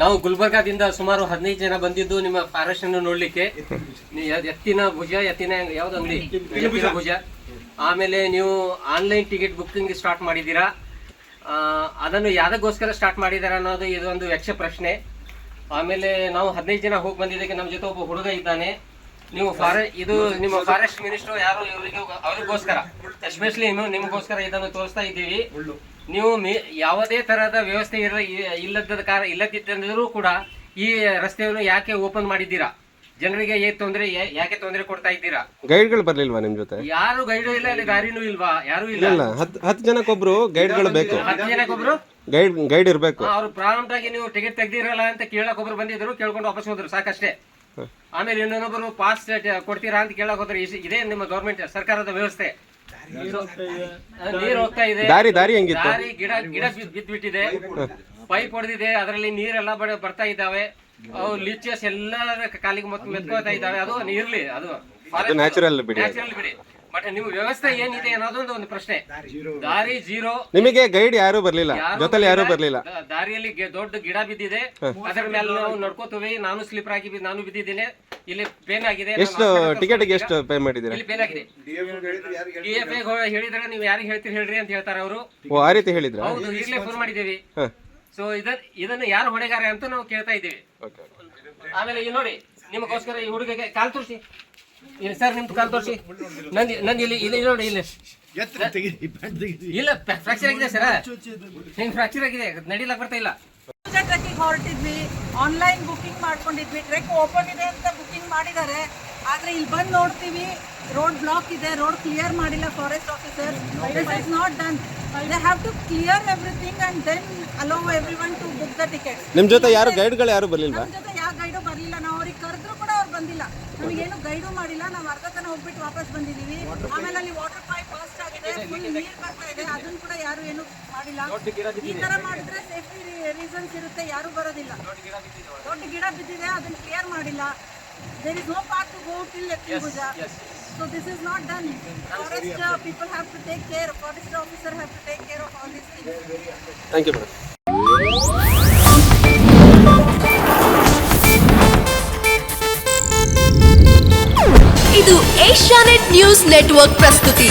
ನಾವು ಗುಲ್ಬರ್ಗಾದಿಂದ ಸುಮಾರು 15 ಜನ ಬಂದಿದ್ದು ನಿಮ್ಮ ಫಾರೆಸ್ಟ್ ಅನ್ನು ನೋಡ್ಲಿಕ್ಕೆ. ಎತ್ತಿನ ಭುಜ, ಎತ್ತಿನ ಯಾವ್ದು ಅಂಗಡಿ, ಎತ್ತಿನ ಭುಜ. ಆಮೇಲೆ ನೀವು ಆನ್ಲೈನ್ ಟಿಕೆಟ್ ಬುಕ್ಕಿಂಗ್ ಸ್ಟಾರ್ಟ್ ಮಾಡಿದ್ದೀರಾ. ಅದನ್ನು ಯಾವ್ದಕ್ಕೋಸ್ಕರ ಸ್ಟಾರ್ಟ್ ಮಾಡಿದಾರ ಅನ್ನೋದು ಇದೊಂದು ಯಕ್ಷ ಪ್ರಶ್ನೆ. ಆಮೇಲೆ ನಾವು 15 ಜನ ಹೋಗಿ ಬಂದಿದ್ದಕ್ಕೆ ನಮ್ಮ ಜೊತೆ ಒಬ್ಬ ಹುಡುಗ ಇದ್ದಾನೆ. ನೀವು ಇದು ನಿಮ್ಮ ಫಾರೆಸ್ಟ್ ಮಿನಿಸ್ಟರ್ ಯಾರು, ಅವ್ರಿಗೋಸ್ಕರ ಎಸ್ಪೆಷಲಿ ನಿಮಗೋಸ್ಕರ ಇದನ್ನು ತೋರಿಸ್ತಾ ಇದ್ದೀವಿ. ನೀವು ಯಾವುದೇ ತರಹದ ವ್ಯವಸ್ಥೆ ಇಲ್ಲದಿದ್ದರೂ ಕೂಡ ಈ ರಸ್ತೆಯನ್ನು ಯಾಕೆ ಓಪನ್ ಮಾಡಿದ್ದೀರಾ? ಜನರಿಗೆ ಯಾಕೆ ತೊಂದರೆ ಕೊಡ್ತಾ ಇದ್ದೀರಾ? ಗೈಡ್ಗಳು ಬರ್ಲಿಲ್ವಾ ನಿಮ್ ಜೊತೆ? ಯಾರು ಗೈಡು ಇಲ್ಲ, ಅಲ್ಲಿ ದಾರಿನೂ ಇಲ್ವಾ? ಯಾರು ಇಲ್ಲ. 10 ಜನಕ್ಕೊಬ್ರು ಗೈಡ್ಗಳು ಬೇಕು. 10 ಜನಕ್ಕೊಬ್ರು ಗೈಡ್ ಇರ್ಬೇಕು. ಅವ್ರು ಪ್ರಾರಂಭ ಆಗಿ ನೀವು ಟಿಕೆಟ್ ತೆಗ್ದಿರಲ್ಲ ಅಂತ ಕೇಳಕ್ ಒಬ್ರು ಬಂದಿದ್ರು, ಕೇಳ್ಕೊಂಡು ವಾಪಸ್ ಹೋದ್ರು, ಸಾಕಷ್ಟೇ. ಆಮೇಲೆ ಇನ್ನೊಬ್ಬರು ಪಾಸ್ ಕೊಡ್ತೀರಾ ಅಂತ ಕೇಳಕ್ ಹೋದ್ರೆ, ಇದೇ ನಿಮ್ಮ ಗವರ್ಮೆಂಟ್ ಸರ್ಕಾರದ ವ್ಯವಸ್ಥೆ. ನೀರು ಹೋಗ್ತಾ ಇದೆ, ದಾರಿ ಗಿಡ ಬಿದ್ದ್ಬಿಟ್ಟಿದೆ, ಪೈಪ್ ಹೊಡೆದಿದೆ, ಅದರಲ್ಲಿ ನೀರೆಲ್ಲ ಬರ್ತಾ ಇದ್ದಾವೆ. ಅವು ಲೀಚಸ್ ಎಲ್ಲ ಕಾಲಿಗೆ ಮೆತ್ಕೋತಾ ಇದ್ದಾವೆ. ಅದು ಇರ್ಲಿ, ಅದು ನ್ಯಾಚುರಲ್ ಬಿಡಿ. ಬಟ್ ನಿಮ್ಮ ವ್ಯವಸ್ಥೆ ಏನಿದೆ ಅನ್ನೋದೊಂದು ಒಂದು ಪ್ರಶ್ನೆ. ದಾರಿ ಜೀರೋ. ನಿಮಗೆ ಗೈಡ್ ಯಾರು ಬರ್ಲಿಲ್ಲ, ಜೊತೆಲಿ ಯಾರು ಬರ್ಲಿಲ್ಲ. ದಾರಿಯಲ್ಲಿ ದೊಡ್ಡ ಗಿಡ ಬಿದ್ದಿದೆ, ಅದರ ಮೇಲೆ ನಾವು ನಡ್ಕೋತೀವಿ. ನಾನು ಸ್ಲಿಪರ್ ಆಗಿ ನಾನು ಬಿದ್ದಿದ್ದೇನೆ, ಇಲ್ಲಿ ಪೇನ್ ಆಗಿದೆ. ಎಷ್ಟು ಟಿಕೆಟ್ಗೆ ಎಷ್ಟು ಪೇ ಮಾಡಿದ್ದೀರಾ? ಇಲ್ಲಿ ಪೇನ್ ಆಗಿದೆ. DFA ಹೇಳಿದ್ರೆ ನೀವು ಯಾರಿಗೆ ಹೇಳ್ತೀರಿ ಹೇಳ್ರಿ ಅಂತ ಹೇಳ್ತಾರೆ ಅವರು. ಆ ರೀತಿ ಹೇಳಿದ್ರ? ಹೌದು, ಈಗಲೇ ಫೋನ್ ಮಾಡಿದ್ದೀವಿ. ಸೊ ಇದನ್ನು ಯಾರು ಹೊಣೆಗಾರ ಅಂತ ನಾವು ಕೇಳ್ತಾ ಇದ್ದೀವಿ. ಆಮೇಲೆ ಇಲ್ಲಿ ನೋಡಿ, ನಿಮಗೋಸ್ಕರ ಈ ಹುಡುಗಗೆ ಕಾಲ್ ತೋರಿಸಿ ಸರ್, ನಿಮ್ದು ಕಾಲ್ ತೋರಿಸಿ. ನಂದು ಇಲ್ಲಿ ನೋಡಿ, ಇಲ್ಲಿ ಇಲ್ಲ ಫ್ರಾಕ್ಚರ್ ಆಗಿದೆ ಸರ್, ನಿಮ್ಗೆ ಫ್ರಾಕ್ಚರ್ ಆಗಿದೆ, ನಡಿಲಕ್ ಬರ್ತಾ ಇಲ್ಲ. ಟ್ರೆಕ್ಕಿಂಗ್ ಹೊರಟಿದ್ವಿ, ಆನ್ಲೈನ್ ಬುಕಿಂಗ್ ಮಾಡ್ಕೊಂಡಿದ್ವಿ. ಟ್ರೆಕ್ ಓಪನ್ ಇದೆ ಅಂತ ಬುಕಿಂಗ್ ಮಾಡಿದ್ದಾರೆ, ಆದ್ರೆ ಇಲ್ಲಿ ಬಂದು ನೋಡ್ತೀವಿ ರೋಡ್ ಬ್ಲಾಕ್ ಇದೆ, ರೋಡ್ ಕ್ಲಿಯರ್ ಮಾಡಿಲ್ಲ forest officer. This is not done. They have to clear everything and then allow everyone to book the ticket. ನಿಮ್ ಜೊತೆ ಯಾರು ಗೈಡ್ಗಳು ಯಾರು ಬರ್ಲಿಲ್ವಾ? ನಮ್ಮ ಜೊತೆ ಯಾವ ಗೈಡು ಬರಲಿಲ್ಲ. ನಾವು ಅವ್ರಿಗೆ ಕರೆದ್ರು ಕೂಡ ಅವ್ರು ಬಂದಿಲ್ಲ, ನಮಗೇನು ಗೈಡು ಮಾಡಿಲ್ಲ. ನಾವು ಅರ್ಧ ತನ ಹೋಗ್ಬಿಟ್ಟು ವಾಪಸ್ ಬಂದಿದ್ದೀವಿ. ಆಮೇಲೆ ಅಲ್ಲಿ ವಾಟರ್ ಪೈಪ್ ಬರ್ಸ್ಟ್ ಆಗಿದೆ, ಫುಲ್ ನೀರು ಬರ್ತಾ ಇದೆ, ಅದನ್ನು ಕೂಡ ಯಾರು ಏನು ಮಾಡಿಲ್ಲ. ಈ ತರ ಮಾಡಿದ್ರೆ ಸೇಫ್ಟಿ ರೀಸನ್ಸ್ ಇರುತ್ತೆ, ಯಾರು ಬರೋದಿಲ್ಲ. ದೊಡ್ಡ ಗಿಡ ಬಿದ್ದಿದೆ, ಅದನ್ನು ಕ್ಲಿಯರ್ ಮಾಡಿಲ್ಲ. There is no path to go till Eppinguja. So this is not done. Forest people have to take care. Forest officer have to take care of all these things. Thank you, madam. ಇದು Asianet news network ಪ್ರಸ್ತುತಿ.